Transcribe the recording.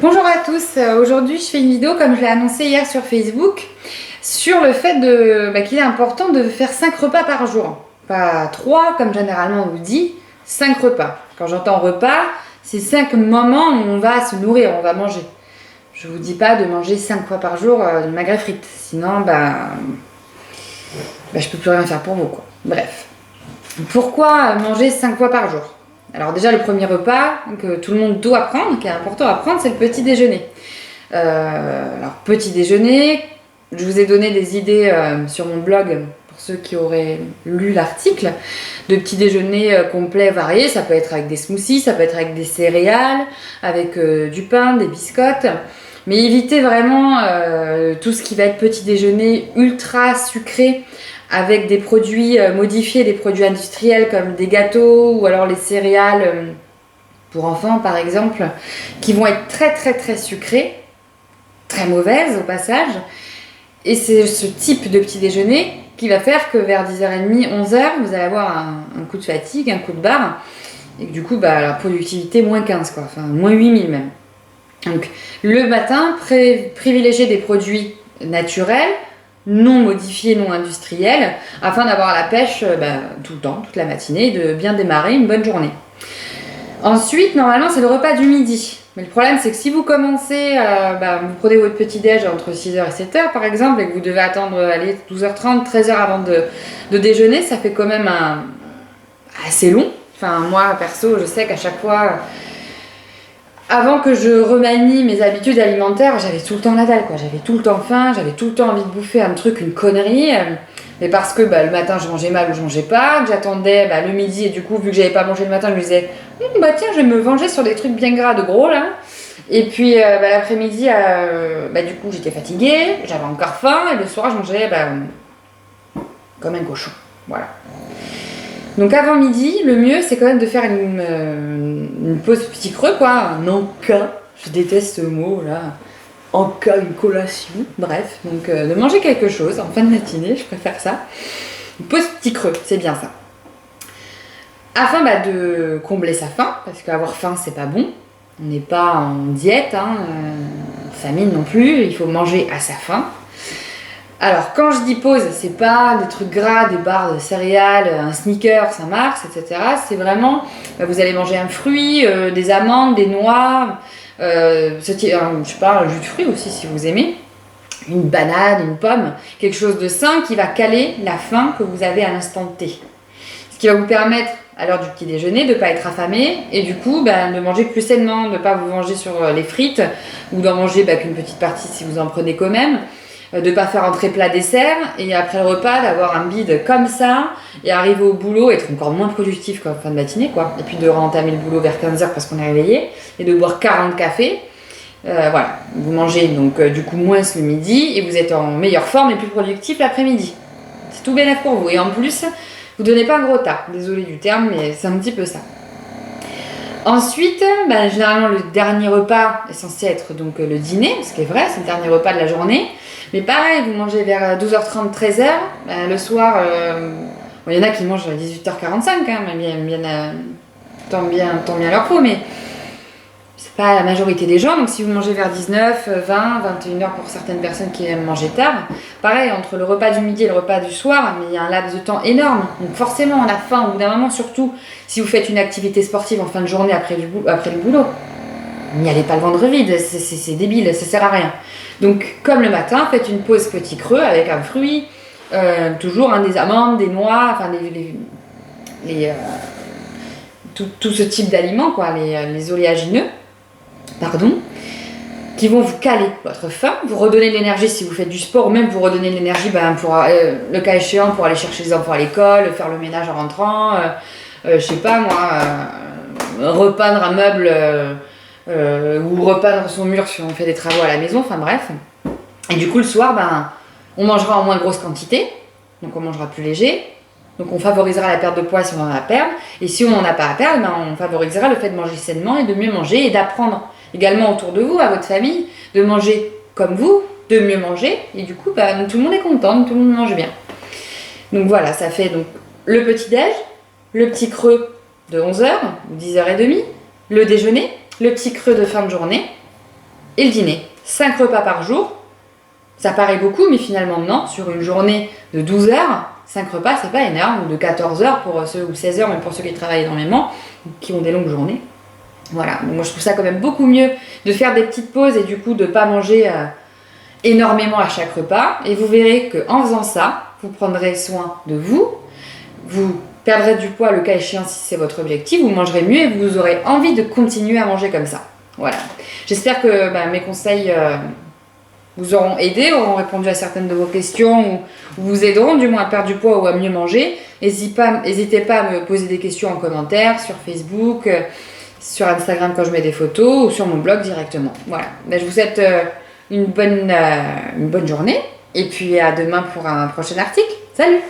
Bonjour à tous, aujourd'hui je fais une vidéo comme je l'ai annoncé hier sur Facebook sur le fait qu'il est important de faire 5 repas par jour. Pas 3 comme généralement on vous dit, 5 repas. Quand j'entends repas, c'est 5 moments où on va se nourrir, on va manger. Je vous dis pas de manger 5 fois par jour du magret frites, sinon je peux plus rien faire pour vous quoi. Bref. Pourquoi manger 5 fois par jour? Alors déjà le premier repas que tout le monde doit prendre, qui est important à prendre, c'est le petit déjeuner. Alors petit déjeuner, je vous ai donné des idées sur mon blog pour ceux qui auraient lu l'article, de petits déjeuners complets variés. Ça peut être avec des smoothies, ça peut être avec des céréales, avec du pain, des biscottes. Mais évitez vraiment tout ce qui va être petit déjeuner ultra sucré, avec des produits modifiés, des produits industriels comme des gâteaux ou alors les céréales pour enfants par exemple, qui vont être très très très sucrées, très mauvaises au passage. Et c'est ce type de petit déjeuner qui va faire que vers 10h30, 11h, vous allez avoir un coup de fatigue, un coup de barre, et que du coup la productivité moins 15 quoi, enfin moins 8000 même. Donc le matin, privilégiez des produits naturels, non modifiés, non industriels, afin d'avoir la pêche tout le temps, toute la matinée, et de bien démarrer une bonne journée. Ensuite, normalement, c'est le repas du midi. Mais le problème, c'est que si vous commencez, vous prenez votre petit-déj entre 6h et 7h par exemple, et que vous devez attendre 12h30, 13h avant de déjeuner, ça fait quand même assez long. Enfin, moi, perso, je sais qu'à chaque fois... Avant que je remanie mes habitudes alimentaires, j'avais tout le temps la dalle, quoi. J'avais tout le temps faim, j'avais tout le temps envie de bouffer un truc, une connerie. Mais parce que le matin je mangeais mal ou je mangeais pas, que j'attendais le midi et du coup vu que j'avais pas mangé le matin, je me disais tiens, je vais me venger sur des trucs bien gras de gros là. Et puis l'après-midi, du coup j'étais fatiguée, j'avais encore faim et le soir je mangeais comme un cochon. Voilà. Donc avant midi, le mieux c'est quand même de faire une pause petit creux quoi, un encas, je déteste ce mot là, encas, une collation, bref, donc de manger quelque chose en fin de matinée, je préfère ça. Une pause petit creux, c'est bien ça. Afin de combler sa faim, parce qu'avoir faim c'est pas bon, on n'est pas en diète, famine non plus, il faut manger à sa faim. Alors, quand je dis pause, c'est pas des trucs gras, des barres de céréales, un Snickers, un Mars, etc. C'est vraiment, vous allez manger un fruit, des amandes, des noix, un jus de fruits aussi si vous aimez, une banane, une pomme, quelque chose de sain qui va caler la faim que vous avez à l'instant T. Ce qui va vous permettre, à l'heure du petit déjeuner, de ne pas être affamé et du coup de manger plus sainement, de ne pas vous venger sur les frites ou d'en manger qu'une petite partie si vous en prenez quand même. De ne pas faire entrée plat dessert et après le repas d'avoir un bide comme ça et arriver au boulot, être encore moins productif qu'en fin de matinée quoi. Et puis de rentamer le boulot vers 15h parce qu'on est réveillé et de boire 40 cafés. Voilà, vous mangez donc du coup moins le midi et vous êtes en meilleure forme et plus productif l'après-midi. C'est tout bénef pour vous et en plus vous donnez pas un gros tas, désolé du terme mais c'est un petit peu ça. Ensuite, généralement le dernier repas est censé être donc le dîner, ce qui est vrai, c'est le dernier repas de la journée. Mais pareil, vous mangez vers 12h30, 13h. Le soir, il y en a qui mangent à 18h45, tant bien leur peau, mais c'est pas la majorité des gens. Donc si vous mangez vers 19, 20, 21h pour certaines personnes qui aiment manger tard, pareil, entre le repas du midi et le repas du soir, mais il y a un laps de temps énorme. Donc forcément, on a faim au bout d'un moment, surtout si vous faites une activité sportive en fin de journée après le boulot. N'y allez pas le ventre vide, c'est débile, ça sert à rien. Donc, comme le matin, faites une pause petit creux avec un fruit, toujours des amandes, des noix, enfin tout ce type d'aliments, quoi, les oléagineux, qui vont vous caler votre faim, vous redonner de l'énergie si vous faites du sport, ou même vous redonner de l'énergie pour le cas échéant pour aller chercher les enfants à l'école, faire le ménage en rentrant, repeindre un meuble. Ou repeindre son mur si on fait des travaux à la maison, enfin bref. Et du coup le soir, on mangera en moins grosse quantité, donc on mangera plus léger, donc on favorisera la perte de poids si on en a à perdre, et si on n'en a pas à perdre, on favorisera le fait de manger sainement et de mieux manger, et d'apprendre également autour de vous, à votre famille, de manger comme vous, de mieux manger, et du coup tout le monde est content, tout le monde mange bien. Donc voilà, ça fait donc le petit-déj, le petit creux de 11h ou 10h30, le déjeuner, le petit creux de fin de journée, et le dîner. 5 repas par jour, ça paraît beaucoup, mais finalement non. Sur une journée de 12 heures, 5 repas, c'est pas énorme, ou de 14 heures pour ceux, ou 16 heures, même pour ceux qui travaillent énormément, qui ont des longues journées. Voilà, donc moi je trouve ça quand même beaucoup mieux de faire des petites pauses et du coup de pas manger énormément à chaque repas. Et vous verrez qu'en faisant ça, vous prendrez soin de vous, vous perdrez du poids le cas échéant si c'est votre objectif, vous mangerez mieux et vous aurez envie de continuer à manger comme ça. Voilà, j'espère que mes conseils vous auront aidé, auront répondu à certaines de vos questions ou vous aideront du moins à perdre du poids ou à mieux manger. N'hésitez pas à me poser des questions en commentaire sur Facebook, sur Instagram quand je mets des photos ou sur mon blog directement. Voilà, je vous souhaite une bonne journée et puis à demain pour un prochain article. Salut!